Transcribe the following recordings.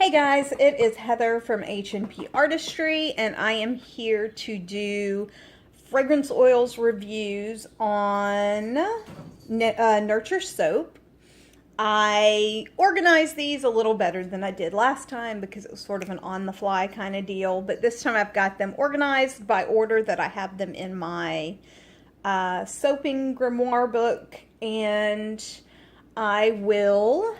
Hey guys, it is Heather from H&P Artistry, and I am here to do fragrance oils reviews on Nurture soap. I organized these a little better than I did last time because it was sort of an on-the-fly kind of deal, but this time I've got them organized by order that I have them in my soaping grimoire book, and I will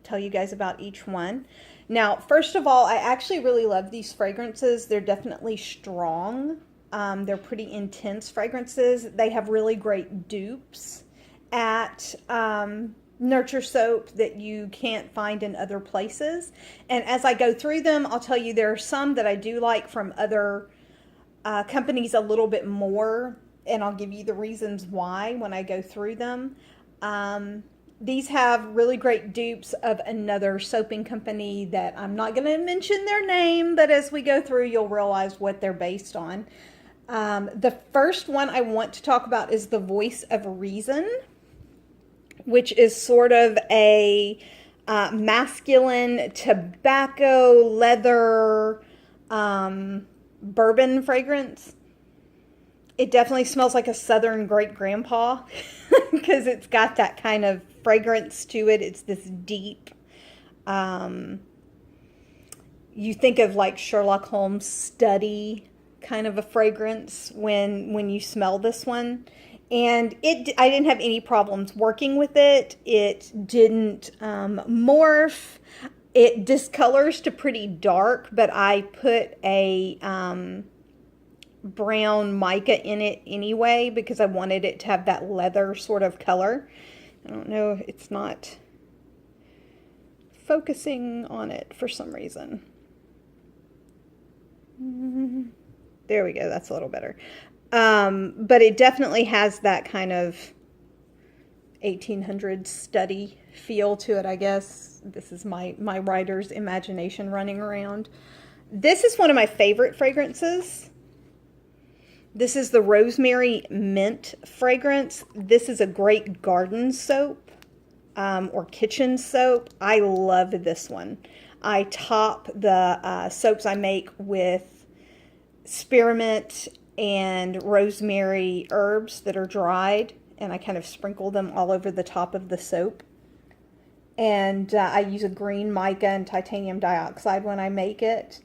tell you guys about each one. Now, first of all, I actually really love these fragrances. They're definitely strong. They're pretty intense fragrances. They have really great dupes at Nurture soap that you can't find in other places. And as I go through them, I'll tell you there are some that I do like from other companies a little bit more, and I'll give you the reasons why when I go through them. These have really great dupes of another soaping company that I'm not going to mention their name, but as we go through, you'll realize what they're based on. The first one I want to talk about is the Voice of Reason, which is sort of a masculine tobacco leather bourbon fragrance. It definitely smells like a Southern great grandpa because it's got that kind of fragrance to it. It's this deep, you think of like Sherlock Holmes study kind of a fragrance when you smell this one. And I didn't have any problems working with it. It didn't morph. It discolors to pretty dark, but I put a brown mica in it anyway because I wanted it to have that leather sort of color. I don't know, it's not focusing on it for some reason. There we go, that's a little better. But it definitely has that kind of 1800s study feel to it, I guess. This is my writer's imagination running around. This is one of my favorite fragrances. This is the Rosemary Mint fragrance. This is a great garden soap or kitchen soap. I love this one. I top the soaps I make with spearmint and rosemary herbs that are dried, and I kind of sprinkle them all over the top of the soap. And I use a green mica and titanium dioxide when I make it.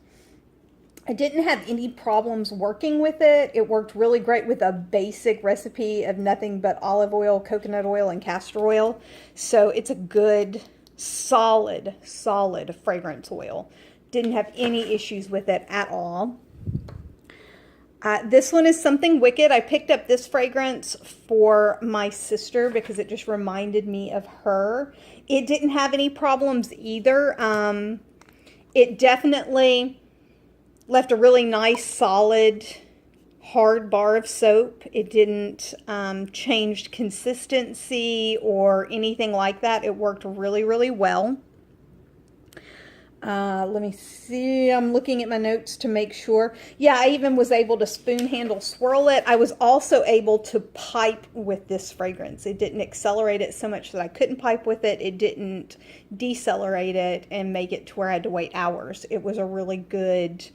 I didn't have any problems working with it. It worked really great with a basic recipe of nothing but olive oil, coconut oil, and castor oil. So it's a good, solid fragrance oil. Didn't have any issues with it at all. This one is Something Wicked. I picked up this fragrance for my sister because it just reminded me of her. It didn't have any problems either. It definitely left a really nice, solid, hard bar of soap. It didn't change consistency or anything like that. It worked really, really well. Let me see. I'm looking at my notes to make sure. Yeah, I even was able to spoon handle swirl it. I was also able to pipe with this fragrance. It didn't accelerate it so much that I couldn't pipe with it. It didn't decelerate it and make it to where I had to wait hours. It was a really good,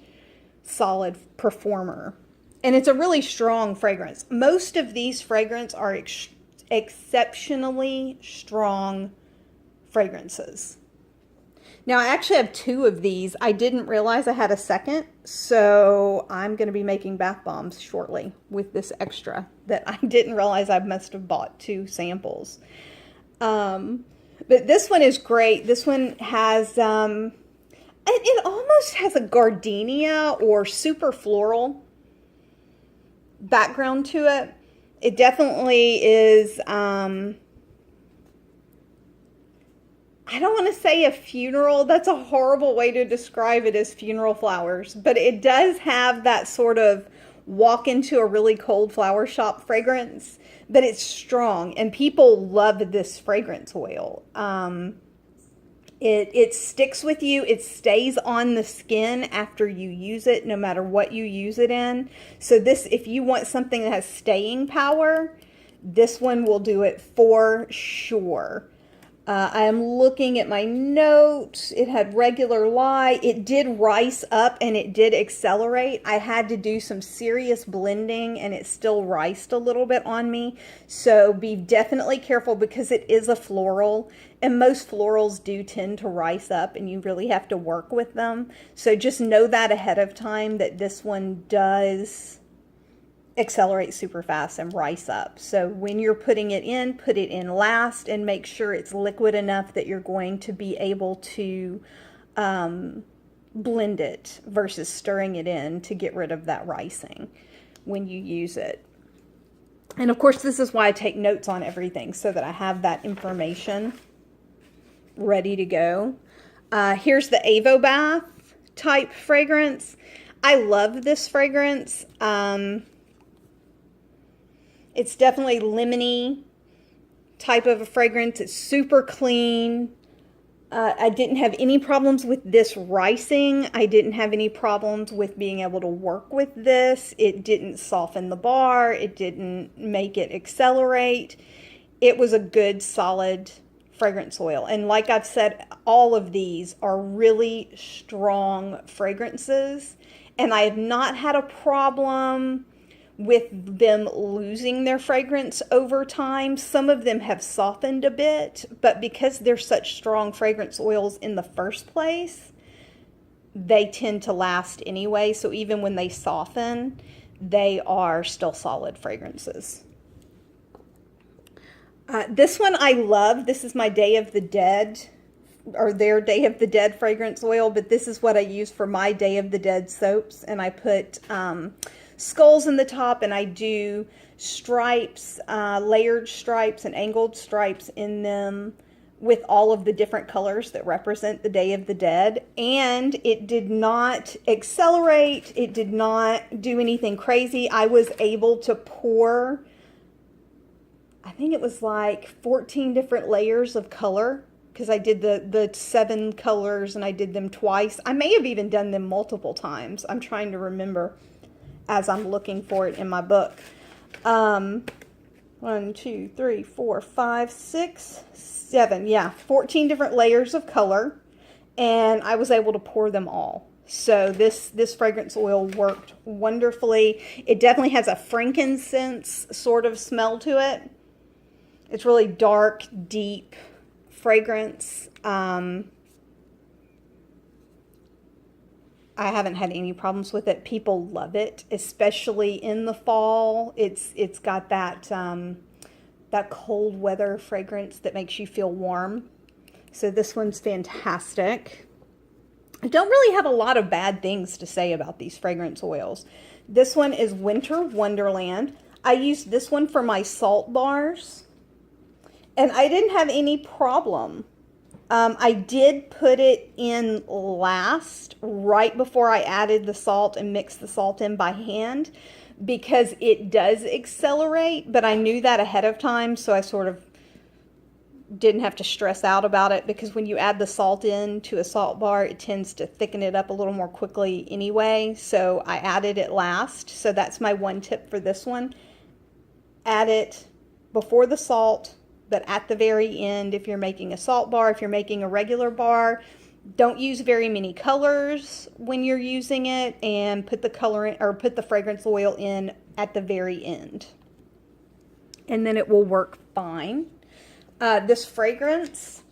solid performer. And it's a really strong fragrance. Most of these fragrances are exceptionally strong fragrances. Now, I actually have two of these. I didn't realize I had a second, so I'm going to be making bath bombs shortly with this extra that I didn't realize I must have bought two samples. But this one is great. This one has, it almost has a gardenia or super floral background to it. It definitely is, I don't want to say a funeral. That's a horrible way to describe it as funeral flowers. But it does have that sort of walk into a really cold flower shop fragrance. But it's strong. And people love this fragrance oil. It sticks with you. It stays on the skin after you use it, no matter what you use it in. So this, if you want something that has staying power, this one will do it for sure. I am looking at my notes. It had regular lye. It did rice up and it did accelerate. I had to do some serious blending and it still riced a little bit on me. So be definitely careful because it is a floral and most florals do tend to rice up and you really have to work with them. So just know that ahead of time that this one does accelerate super fast and rice up. So when you're putting it in, put it in last and make sure it's liquid enough that you're going to be able to blend it versus stirring it in to get rid of that ricing when you use it. And of course, this is why I take notes on everything so that I have that information ready to go. Here's the Avo Bath type fragrance. I love this fragrance. It's definitely lemony type of a fragrance. It's super clean. I didn't have any problems with this ricing. I didn't have any problems with being able to work with this. It didn't soften the bar. It didn't make it accelerate. It was a good, solid fragrance oil. And like I've said, all of these are really strong fragrances. And I have not had a problem with them losing their fragrance over time. Some of them have softened a bit, but because they're such strong fragrance oils in the first place, they tend to last anyway. So even when they soften, they are still solid fragrances. This one I love. This is my Day of the Dead, or their Day of the Dead fragrance oil, but this is what I use for my Day of the Dead soaps. And I put skulls in the top, and I do stripes, layered stripes and angled stripes in them with all of the different colors that represent the Day of the Dead. And it did not accelerate. It did not do anything crazy. I was able to pour, I think it was like 14 different layers of color, because I did the 7 colors and I did them twice. I may have even done them multiple times. I'm trying to remember as I'm looking for it in my book. 1, 2, 3, 4, 5, 6, 7. Yeah, 14 different layers of color. And I was able to pour them all. So this fragrance oil worked wonderfully. It definitely has a frankincense sort of smell to it. It's really dark, deep fragrance. I haven't had any problems with it. People love it, especially in the fall. It's got that that cold weather fragrance that makes you feel warm. So this one's fantastic. I don't really have a lot of bad things to say about these fragrance oils. This one is Winter Wonderland. I used this one for my salt bars, and I didn't have any problem. I did put it in last, right before I added the salt and mixed the salt in by hand, because it does accelerate, but I knew that ahead of time, so I sort of didn't have to stress out about it, because when you add the salt in to a salt bar, it tends to thicken it up a little more quickly anyway, so I added it last. So that's my one tip for this one. Add it before the salt, but at the very end if you're making a salt bar. If you're making a regular bar, don't use very many colors when you're using it, and put the color in, or put the fragrance oil in at the very end, and then it will work fine. This fragrance,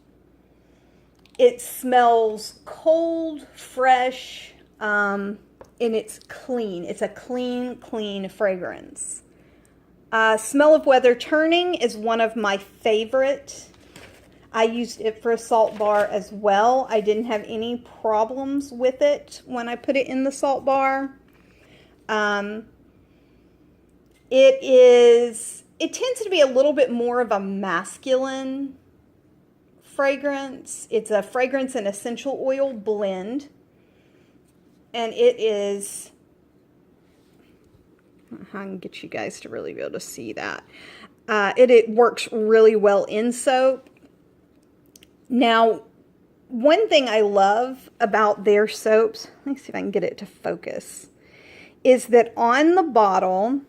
it smells cold, fresh, and it's clean. It's a clean fragrance. Smell of Weather Turning is one of my favorite. I used it for a salt bar as well. I didn't have any problems with it when I put it in the salt bar. It tends to be a little bit more of a masculine fragrance. It's a fragrance and essential oil blend. And it is, I can get you guys to really be able to see that. It works really well in soap. Now, one thing I love about their soaps, let me see if I can get it to focus, is that on the bottle,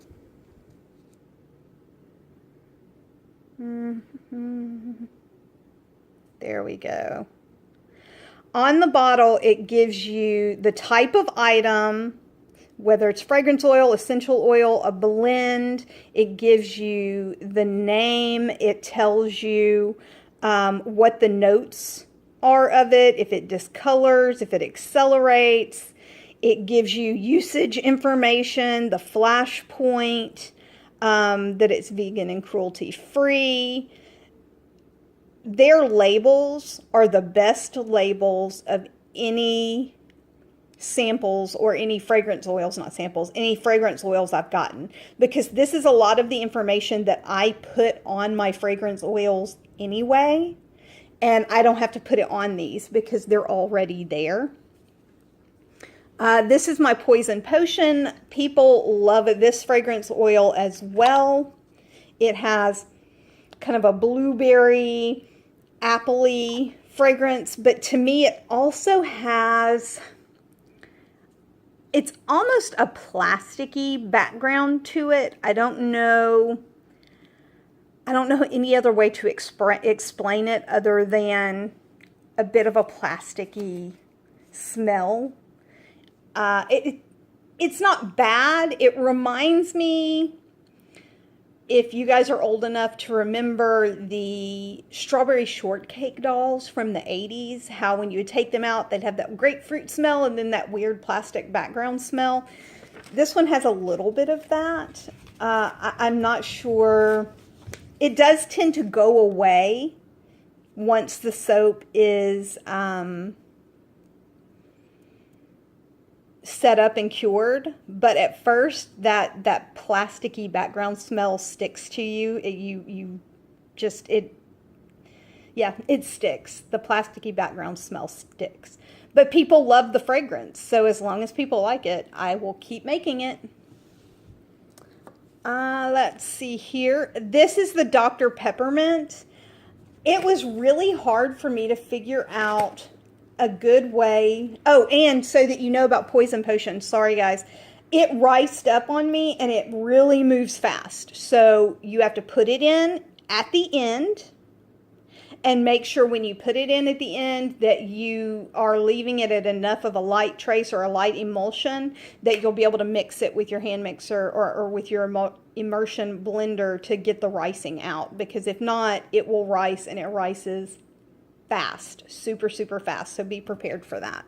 There we go. On the bottle, it gives you the type of item, whether it's fragrance oil, essential oil, a blend. It gives you the name. It tells you what the notes are of it, if it discolors, if it accelerates. It gives you usage information, the flash point, that it's vegan and cruelty free. Their labels are the best labels of any samples or any fragrance oils, not samples, any fragrance oils I've gotten, because this is a lot of the information that I put on my fragrance oils anyway, and I don't have to put it on these because they're already there. This is my Poison Potion. People love this fragrance oil as well. It has kind of a blueberry, appley fragrance, but to me it also has, it's almost a plasticky background to it. I don't know any other way to explain it other than a bit of a plasticky smell. It's not bad. It reminds me, if you guys are old enough to remember the strawberry shortcake dolls from the 80s, how when you would take them out, they'd have that grapefruit smell and then that weird plastic background smell. This one has a little bit of that. I'm not sure. It does tend to go away once the soap is set up and cured, but at first that plasticky background smell sticks to you. It sticks. The plasticky background smell sticks. But people love the fragrance, so as long as people like it, I will keep making it. Let's see here. This is the Dr. Peppermint. It was really hard for me to figure out a good way. Oh, and so that you know about Poison Potion, sorry guys, it riced up on me and it really moves fast. So you have to put it in at the end and make sure when you put it in at the end that you are leaving it at enough of a light trace or a light emulsion that you'll be able to mix it with your hand mixer or with your immersion blender to get the ricing out, because if not, it will rice, and it rices fast, super, super fast. So be prepared for that.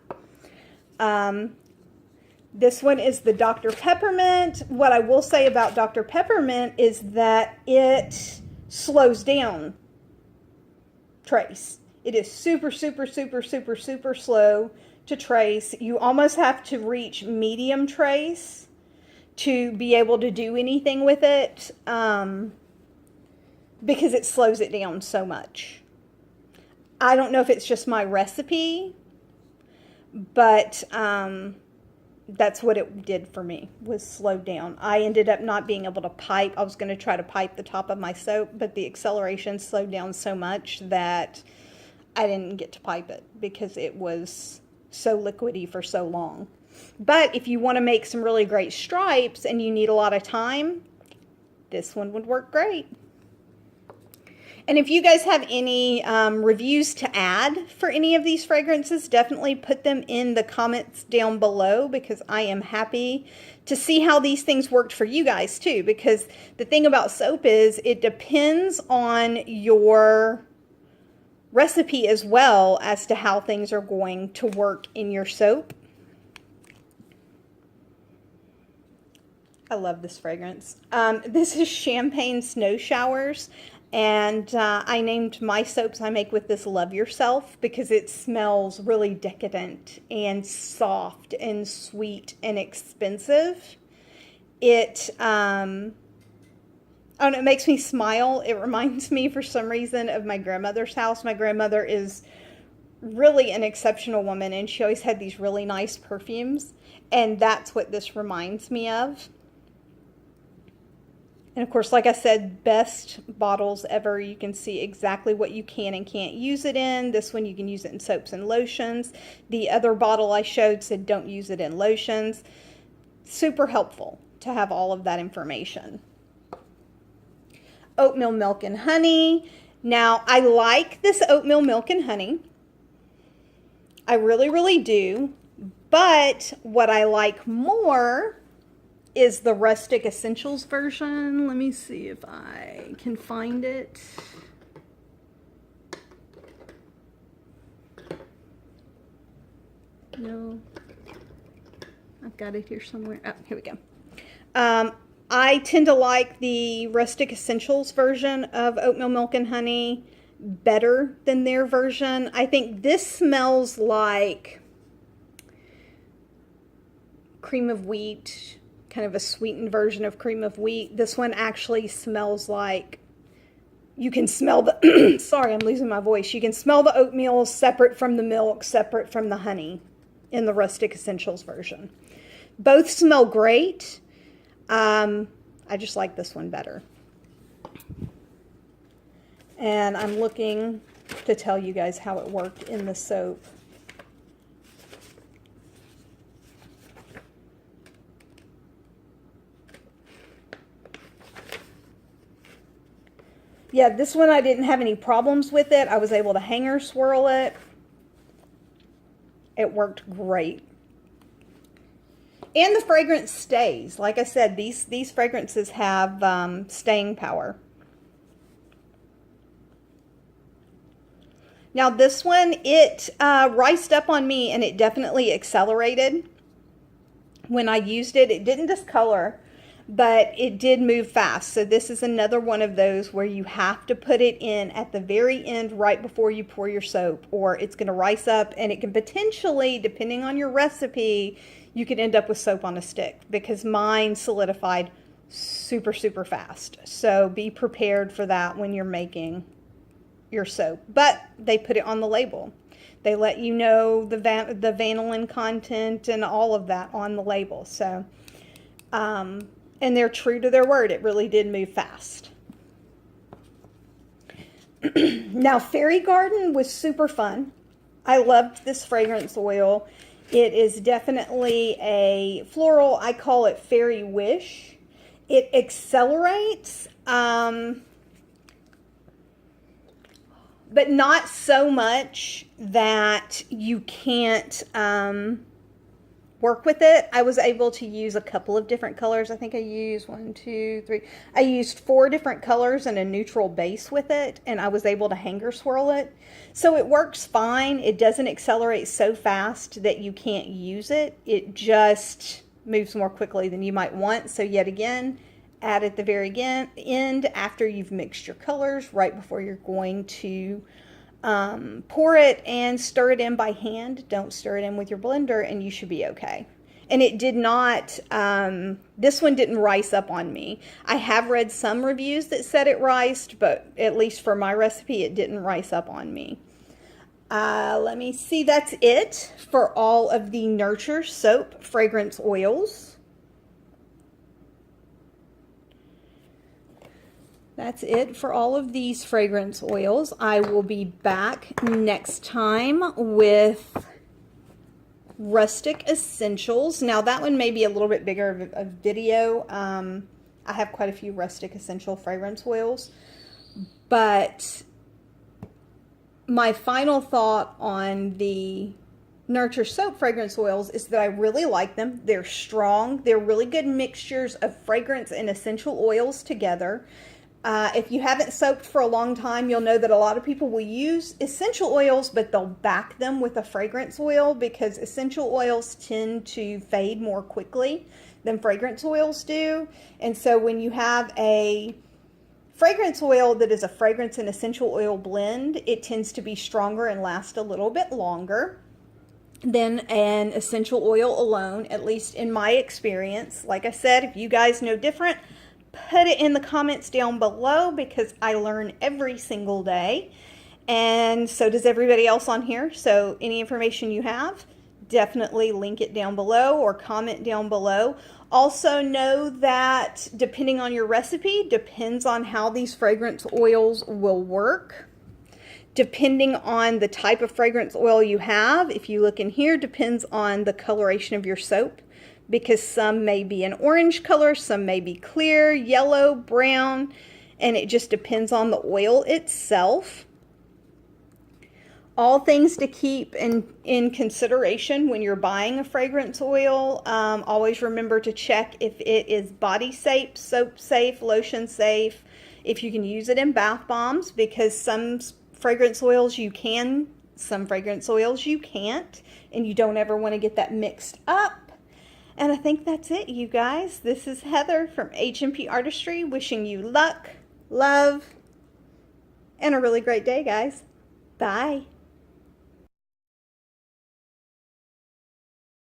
This one is the Dr. Peppermint. What I will say about Dr. Peppermint is that it slows down trace. It is super, super, super, super, super slow to trace. You almost have to reach medium trace to be able to do anything with it, because it slows it down so much. I don't know if it's just my recipe, but that's what it did for me, was slowed down. I ended up not being able to pipe. I was going to try to pipe the top of my soap, but the acceleration slowed down so much that I didn't get to pipe it because it was so liquidy for so long. But if you want to make some really great stripes and you need a lot of time, this one would work great. And if you guys have any reviews to add for any of these fragrances, definitely put them in the comments down below, because I am happy to see how these things worked for you guys too. Because the thing about soap is it depends on your recipe as well as to how things are going to work in your soap. I love this fragrance. This is Champagne Snow Showers. And I named my soaps I make with this Love Yourself, because it smells really decadent and soft and sweet and expensive. It, I don't know, it makes me smile. It reminds me for some reason of my grandmother's house. My grandmother is really an exceptional woman, and she always had these really nice perfumes. And that's what this reminds me of. And of course, like I said, best bottles ever. You can see exactly what you can and can't use it in. This one, you can use it in soaps and lotions. The other bottle I showed said don't use it in lotions. Super helpful to have all of that information. Oatmeal Milk and Honey. Now, I like this oatmeal milk and honey. I really, really do. But what I like more is the Rustic Essentials version. Let me see if I can find it. No, I've got it here somewhere. Oh, here we go. I tend to like the Rustic Essentials version of oatmeal milk and honey better than their version. I think this smells like cream of wheat, kind of a sweetened version of cream of wheat. This one actually smells like, you can smell the, sorry, I'm losing my voice. You can smell the oatmeal separate from the milk, separate from the honey in the Rustic Essentials version. Both smell great. I just like this one better. And I'm looking to tell you guys how it worked in the soap. Yeah, this one I didn't have any problems with it. I was able to hanger swirl it. It worked great. And the fragrance stays. Like I said, these fragrances have staying power. Now this one, it riced up on me and it definitely accelerated. When I used it, it didn't discolor, but it did move fast. So this is another one of those where you have to put it in at the very end right before you pour your soap, or it's going to rice up and it can potentially, depending on your recipe, you could end up with soap on a stick, because mine solidified super, super fast. So be prepared for that when you're making your soap. But they put it on the label. They let you know the vanillin content and all of that on the label. So, and they're true to their word. It really did move fast. Now, Fairy Garden was super fun. I loved this fragrance oil. It is definitely a floral. I call it Fairy Wish. It accelerates, but not so much that you can't work with it. I was able to use a couple of different colors. I think I used 1, 2, 3. I used 4 different colors and a neutral base with it, and I was able to hanger swirl it. So it works fine. It doesn't accelerate so fast that you can't use it. It just moves more quickly than you might want. So yet again, add at the very end after you've mixed your colors, right before you're going to pour it, and stir it in by hand. Don't stir it in with your blender and you should be okay. And it did not, this one didn't rice up on me. I have read some reviews that said it riced, but at least for my recipe, it didn't rice up on me. Let me see, that's it for all of the Nurture Soap fragrance oils. That's it for all of these fragrance oils. I will be back next time with Rustic Essentials. Now that one may be a little bit bigger of a video. I have quite a few Rustic Essential fragrance oils. But my final thought on the Nurture Soap fragrance oils is that I really like them. They're strong. They're really good mixtures of fragrance and essential oils together. If you haven't soaped for a long time, you'll know that a lot of people will use essential oils, but they'll back them with a fragrance oil, because essential oils tend to fade more quickly than fragrance oils do. And so when you have a fragrance oil that is a fragrance and essential oil blend, it tends to be stronger and last a little bit longer than an essential oil alone, at least in my experience. Like I said, if you guys know different, put it in the comments down below, because I learn every single day, and so does everybody else on here. So any information you have, definitely link it down below or comment down below. Also know that depending on your recipe, depends on how these fragrance oils will work. Depending on the type of fragrance oil you have, if you look in here, depends on the coloration of your soap, because some may be an orange color, some may be clear, yellow, brown, and it just depends on the oil itself. All things to keep in consideration when you're buying a fragrance oil. Always remember to check if it is body safe, soap safe, lotion safe, if you can use it in bath bombs, because some fragrance oils you can, some fragrance oils you can't, and you don't ever want to get that mixed up. And I think that's it, you guys. This is Heather from H&P Artistry, wishing you luck, love, and a really great day, guys. Bye.